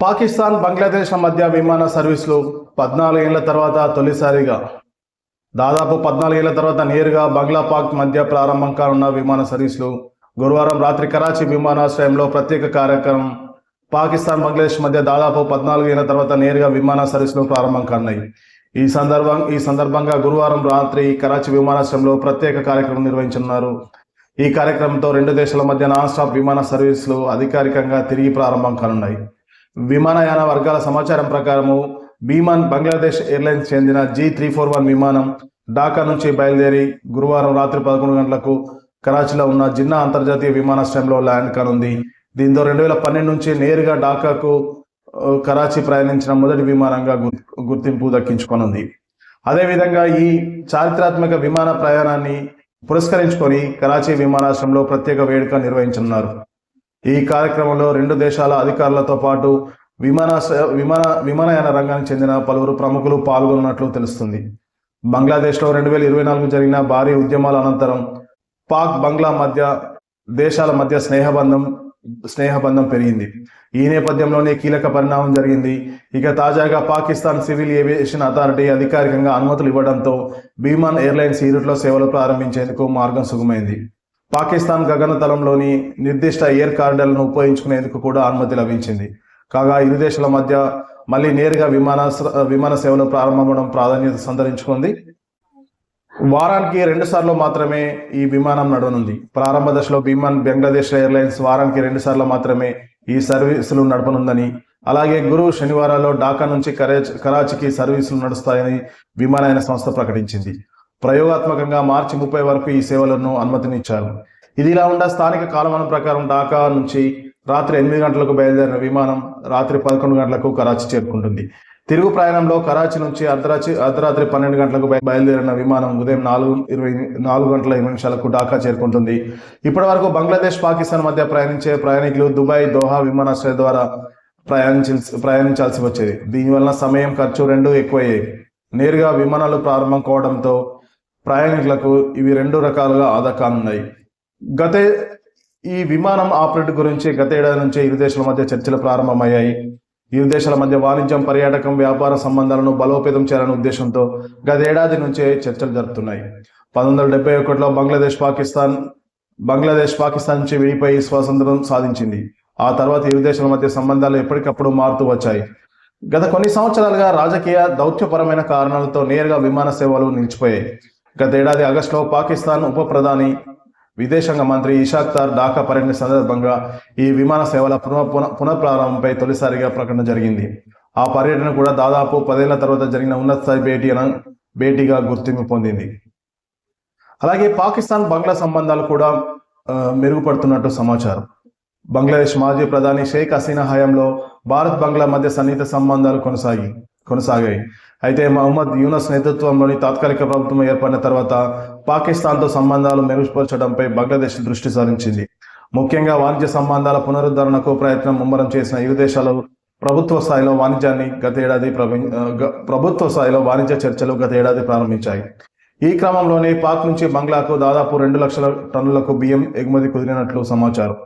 పాకిస్తాన్ బంగ్లాదేశ్ మధ్య విమాన సర్వీసులు 14 ఏళ్ల తర్వాత తొలిసారిగా దాదాపు 14 ఏళ్ల తర్వాత నేరుగా బంగ్లా పాక్ మధ్య ప్రారంభం కానున్న విమాన సర్వీసులు గురువారం రాత్రి కరాచీ విమానాశ్రయంలో ప్రత్యేక కార్యక్రమం. పాకిస్తాన్ బంగ్లాదేశ్ మధ్య దాదాపు 14 ఏళ్ల తర్వాత నేరుగా విమాన సర్వీసులు ప్రారంభం కానున్నాయి. ఈ సందర్భంగా గురువారం రాత్రి కరాచీ విమానాశ్రయంలో ప్రత్యేక కార్యక్రమం నిర్వహించనున్నారు. ఈ కార్యక్రమంతో రెండు దేశాల మధ్య నాన్ స్టాప్ విమాన సర్వీసులు అధికారికంగా తిరిగి ప్రారంభం కానున్నాయి. విమానయాన వర్గాల సమాచారం ప్రకారము బీమాన్ బంగ్లాదేశ్ ఎయిర్లైన్స్ చెందిన G341 విమానం ఢాకా నుంచి బయలుదేరి గురువారం రాత్రి 11 గంటలకు కరాచీలో ఉన్న జిన్నా అంతర్జాతీయ విమానాశ్రయంలో ల్యాండ్ కానుంది. దీంతో 2012 నుంచి నేరుగా ఢాకాకు కరాచీ ప్రయాణించిన మొదటి విమానంగా గుర్తింపు దక్కించుకొనుంది. అదేవిధంగా ఈ చారిత్రాత్మక విమాన ప్రయాణాన్ని పురస్కరించుకొని కరాచీ విమానాశ్రయంలో ప్రత్యేక వేడుక నిర్వహించనున్నారు. ఈ కార్యక్రమంలో రెండు దేశాల అధికారులతో పాటు విమానయాన రంగానికి చెందిన పలువురు ప్రముఖులు పాల్గొన్నట్లు తెలుస్తుంది. బంగ్లాదేశ్లో 2024 జరిగిన భారీ ఉద్యమాల అనంతరం పాక్ బంగ్లా దేశాల మధ్య స్నేహబంధం పెరిగింది. ఈ నేపథ్యంలోనే కీలక పరిణామం జరిగింది. ఇక తాజాగా పాకిస్తాన్ సివిల్ ఏవియేషన్ అథారిటీ అధికారికంగా అనుమతులు ఇవ్వడంతో బీమాన్ ఎయిర్లైన్స్ ఈ రూట్లో సేవలు ప్రారంభించేందుకు మార్గం సుగమైంది. పాకిస్తాన్ గగనతలంలోని నిర్దిష్ట ఎయిర్ కారిడార్లను ఉపయోగించుకునేందుకు కూడా అనుమతి లభించింది. కాగా ఇరు దేశాల మధ్య మళ్ళీ నేరుగా విమాన సేవలు ప్రారంభమవడం ప్రాధాన్యత సంతరించుకుంది. వారానికి 2 సార్లు మాత్రమే ఈ విమానం నడవనుంది. ప్రారంభ దశలో బీమాన్ బంగ్లాదేశ్ ఎయిర్లైన్స్ వారానికి 2 సార్లు మాత్రమే ఈ సర్వీసులు నడపనుందని, అలాగే శనివారాల్లో ఢాకా నుంచి కరాచీకి సర్వీసులు నడుస్తాయని విమానయాన సంస్థ ప్రకటించింది. ప్రయోగాత్మకంగా మార్చి 30 వరకు ఈ సేవలను అనుమతినిచ్చారు. ఇదిలా ఉండ స్థానిక కాలమానం ప్రకారం ఢాకా నుంచి రాత్రి 8 గంటలకు బయలుదేరిన విమానం రాత్రి 11 గంటలకు కరాచీ చేరుకుంటుంది. తిరుగు ప్రయాణంలో కరాచీ నుంచి అర్ధరాత్రి 12 గంటలకు బయలుదేరిన విమానం ఉదయం 4 గంటల 20 నిమిషాలకు ఢాకా చేరుకుంటుంది. ఇప్పటి వరకు బంగ్లాదేశ్ పాకిస్తాన్ మధ్య ప్రయాణించే ప్రయాణికులు దుబాయ్ దోహా విమానాశ్రయం ద్వారా ప్రయాణించాల్సి వచ్చేది. దీనివల్ల సమయం ఖర్చు రెండూ ఎక్కువయ్యాయి. నేరుగా విమానాలు ప్రారంభం కావడంతో ప్రయాణికులకు ఇవి 2 రకాలుగా ఆదా కానున్నాయి. ఈ విమానం ఆపరేట్ గురించి గత ఏడాది నుంచే ఇరు దేశాల మధ్య చర్చలు ప్రారంభమయ్యాయి. ఇరు దేశాల మధ్య వాణిజ్యం, పర్యాటకం, వ్యాపార సంబంధాలను బలోపేతం చేయాలనే ఉద్దేశంతో గత ఏడాది నుంచే చర్చలు జరుపుతున్నాయి. 1971లో బంగ్లాదేశ్ పాకిస్తాన్ నుంచి విడిపోయి స్వాతంత్రం సాధించింది. ఆ తర్వాత ఇరు దేశాల మధ్య సంబంధాలు ఎప్పటికప్పుడు మారుతూ వచ్చాయి. గత కొన్ని సంవత్సరాలుగా రాజకీయ, దౌత్యపరమైన కారణాలతో నేరుగా విమాన సేవలు నిలిచిపోయాయి. గత ఏడాది ఆగస్టులో పాకిస్తాన్ ఉప ప్రధాని, విదేశాంగ మంత్రి ఇషాక్ దార్ ఢాకా పర్యటన సందర్భంగా ఈ విమాన సేవల పునఃప్రారంభంపై తొలిసారిగా ప్రకటన జరిగింది. ఆ పర్యటన కూడా దాదాపు 10 ఏళ్ల తర్వాత జరిగిన ఉన్నత స్థాయి భేటీగా గుర్తింపు పొందింది. అలాగే పాకిస్తాన్ బంగ్లా సంబంధాలు కూడా మెరుగుపడుతున్నట్టు సమాచారం. బంగ్లాదేశ్ మాజీ ప్రధాని షేక్ హసీనా హయాంలో భారత్ బంగ్లా మధ్య సన్నిహిత సంబంధాలు కొనసాగాయి. అయితే మహమ్మద్ యూనస్ నేతృత్వంలోని తాత్కాలిక ప్రభుత్వం ఏర్పడిన తర్వాత పాకిస్తాన్తో సంబంధాలు మెరుగుపరచడంపై బంగ్లాదేశ్ దృష్టి సారించింది. ముఖ్యంగా వాణిజ్య సంబంధాల పునరుద్ధరణకు ప్రయత్నం ముమ్మరం చేసిన ఇరు దేశాలు ప్రభుత్వ స్థాయిలో వాణిజ్య చర్చలు గత ఏడాది ప్రారంభించాయి. ఈ క్రమంలోనే పాక్ నుంచి బంగ్లాకు దాదాపు 2 లక్షల టన్నులకు బియ్యం ఎగుమతి కుదిరినట్లు సమాచారం.